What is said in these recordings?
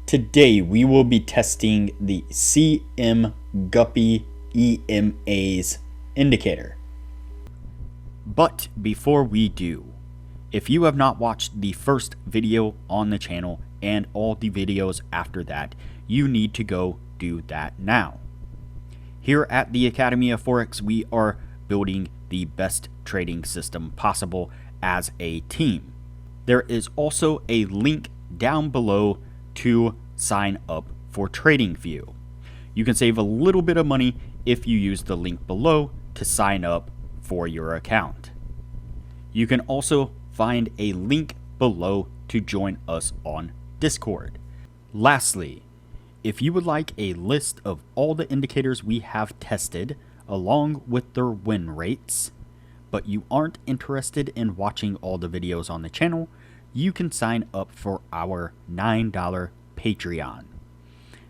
Today we will be testing the Guppy EMAs indicator. But before we do, if you have not watched the first video on the channel and all the videos after that, you need to go do that now. Here at the Academy of Forex, we are building the best trading system possible as a team. There is also a link down below to sign up for Tradingview. You can save a little bit of money if you use the link below to sign up for your account. You can also find a link below to join us on Discord. Lastly, if you would like a list of all the indicators we have tested along with their win rates, but you aren't interested in watching all the videos on the channel, you can sign up for our $9 Patreon,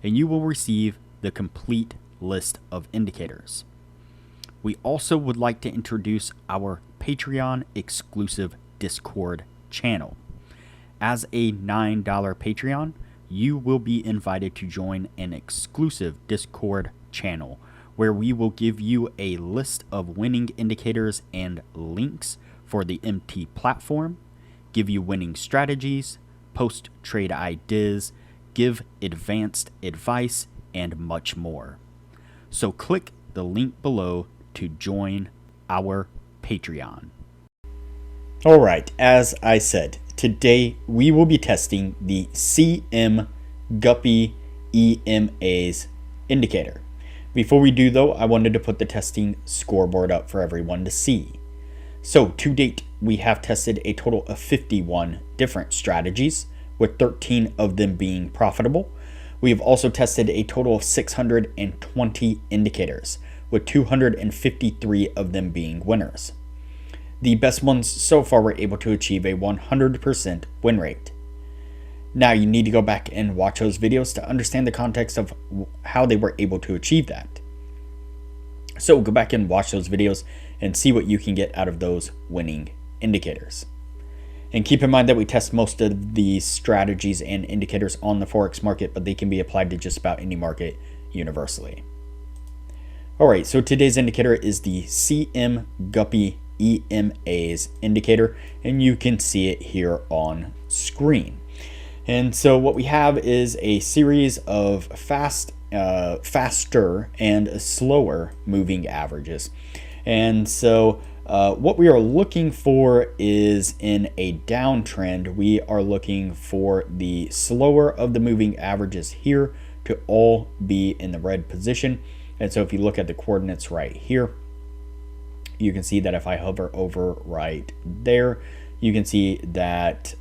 and you will receive the complete list of indicators. We also would like to introduce our Patreon exclusive Discord channel. As a $9 Patreon, you will be invited to join an exclusive Discord channel where we will give you a list of winning indicators and links for the MT platform, give you winning strategies, post trade ideas, give advanced advice, and much more. So click the link below to join our Patreon. Alright, as I said, today we will be testing the Guppy EMAs indicator. Before we do though, I wanted to put the testing scoreboard up for everyone to see. So to date, we have tested a total of 51 different strategies, with 13 of them being profitable. We have also tested a total of 620 indicators, with 253 of them being winners. The best ones so far were able to achieve a 100% win rate. Now you need to go back and watch those videos to understand the context of how they were able to achieve that. So go back and watch those videos and see what you can get out of those winning indicators. And keep in mind that we test most of these strategies and indicators on the Forex market, but they can be applied to just about any market universally. Alright, so today's indicator is the Guppy EMAs indicator, and you can see it here on screen. And so what we have is a series of faster and slower moving averages. And so what we are looking for is, in a downtrend, we are looking for the slower of the moving averages here to all be in the red position. And so if you look at the coordinates right here, you can see that if I hover over right there, you can see that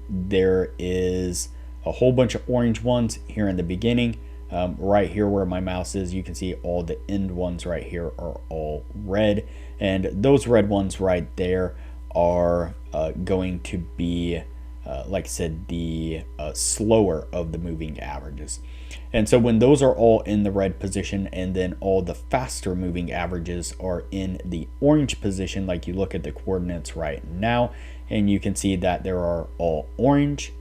there is a whole bunch of orange ones here in the beginning. Right here where my mouse is, you can see all the end ones right here are all red, and those red ones right there are going to be like I said, the slower of the moving averages. And so when those are all in the red position and then all the faster moving averages are in the orange position, like you look at the coordinates right now, and you can see that there are all orange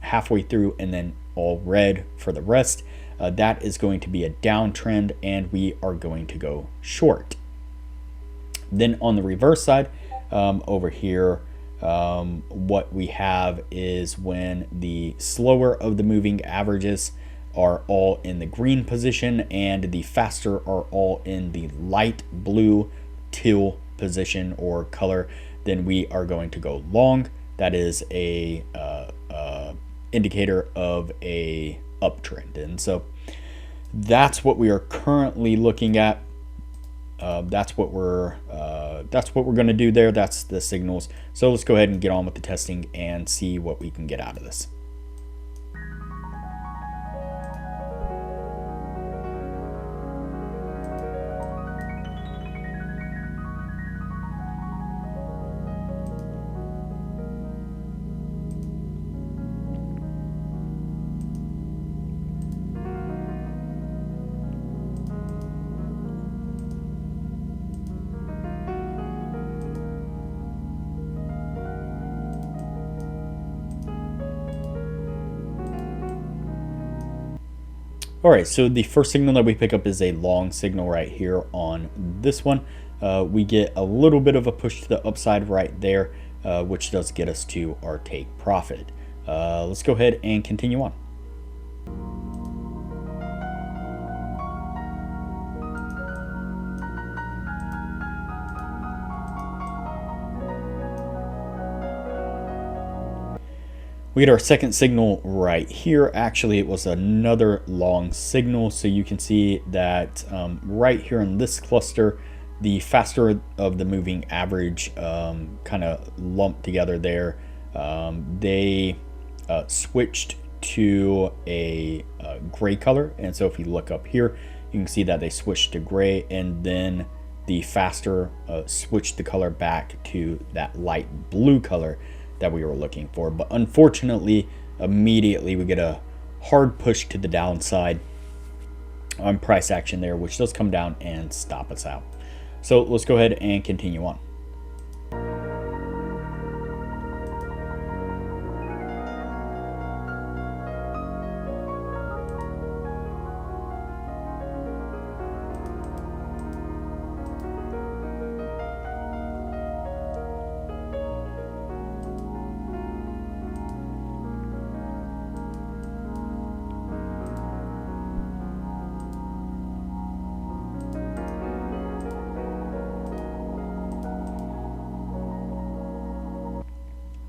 halfway through and then all red for the rest, that is going to be a downtrend and we are going to go short. Then on the reverse side, over here, what we have is when the slower of the moving averages are all in the green position and the faster are all in the light blue teal position or color, then we are going to go long. That is a indicator of a uptrend. And so that's what we are currently looking at. That's what we're going to do there. That's the signals. So let's go ahead and get on with the testing and see what we can get out of this. All right, so the first signal that we pick up is a long signal right here on this one. We get a little bit of a push to the upside right there, which does get us to our take profit. Let's go ahead and continue on. We get our second signal right here. Actually, it was another long signal. So you can see that right here in this cluster, the faster of the moving average kind of lumped together there. They switched to a gray color. And so if you look up here, you can see that they switched to gray, and then the faster switched the color back to that light blue color that we were looking for. But unfortunately, immediately we get a hard push to the downside on price action there, which does come down and stop us out. So let's go ahead and continue on.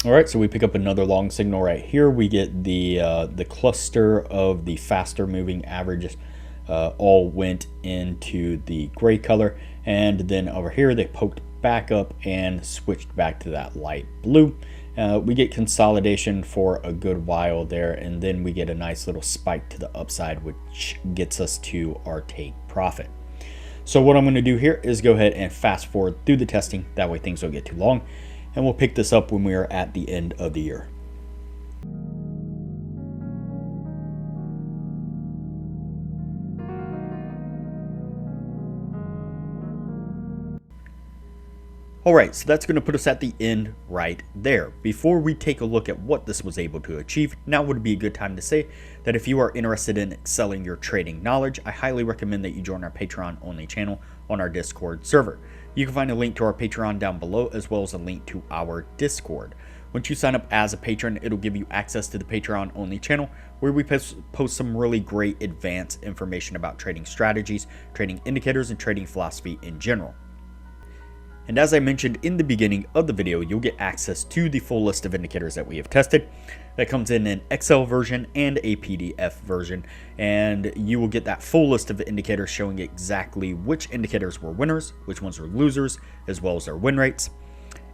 All right, so we pick up another long signal right here. We get the cluster of the faster moving averages all went into the gray color, and then over here they poked back up and switched back to that light blue. We get consolidation for a good while there, and then we get a nice little spike to the upside, which gets us to our take profit. So what I'm going to do here is go ahead and fast forward through the testing. That way things don't get too long. And we'll pick this up when we are at the end of the year. All right, so that's going to put us at the end right there. Before we take a look at what this was able to achieve, now would be a good time to say that if you are interested in excelling your trading knowledge, I highly recommend that you join our Patreon only channel on our Discord server. You can find a link to our Patreon down below, as well as a link to our Discord. Once you sign up as a patron, it'll give you access to the Patreon only channel, where we post some really great advanced information about trading strategies, trading indicators, and trading philosophy in general. And as I mentioned in the beginning of the video, you'll get access to the full list of indicators that we have tested. That comes in an Excel version and a PDF version, and you will get that full list of indicators showing exactly which indicators were winners, which ones were losers, as well as their win rates.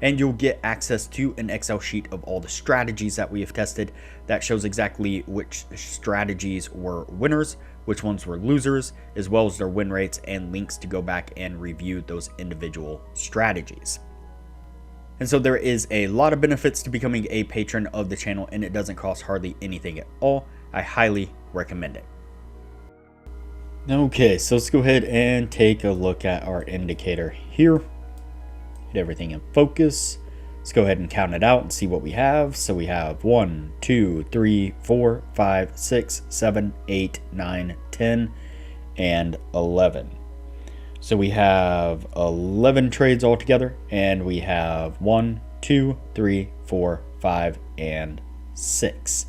And you'll get access to an Excel sheet of all the strategies that we have tested that shows exactly which strategies were winners, which ones were losers, as well as their win rates, and links to go back and review those individual strategies. And so there is a lot of benefits to becoming a patron of the channel, and it doesn't cost hardly anything at all. I highly recommend it. Okay, so let's go ahead and take a look at our indicator here. Hit everything in focus. Let's go ahead and count it out and see what we have. So we have 1, 2, 3, 4, 5, 6, 7, 8, 9, 10, and 11. So we have 11 trades altogether, and we have 1, 2, 3, 4, 5, and 6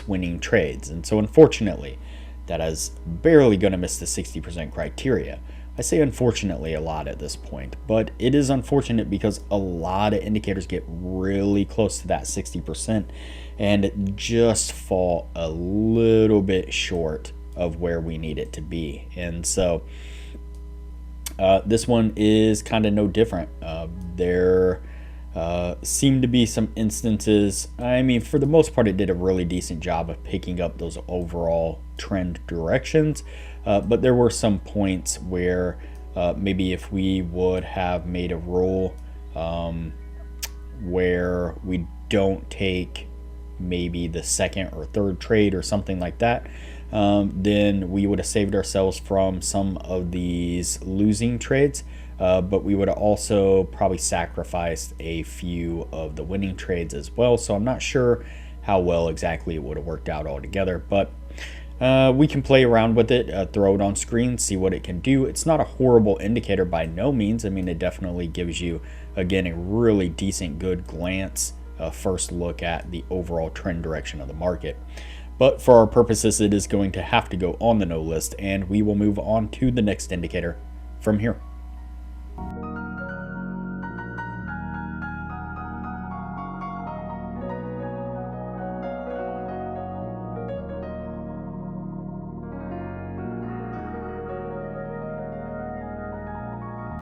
winning trades. And so unfortunately, that is barely going to miss the 60% criteria. I say unfortunately a lot at this point, but it is unfortunate because a lot of indicators get really close to that 60% and just fall a little bit short of where we need it to be. And so this one is kind of no different. There seem to be some instances, I mean, for the most part, it did a really decent job of picking up those overall trend directions. But there were some points where maybe if we would have made a rule where we don't take maybe the second or third trade or something like that, then we would have saved ourselves from some of these losing trades. But we would have also probably sacrificed a few of the winning trades as well. So I'm not sure how well exactly it would have worked out altogether. But We can play around with it, throw it on screen, see what it can do. It's not a horrible indicator by no means. I mean, it definitely gives you, again, a really decent, good glance, first look at the overall trend direction of the market. But for our purposes, it is going to have to go on the no list, and we will move on to the next indicator from here.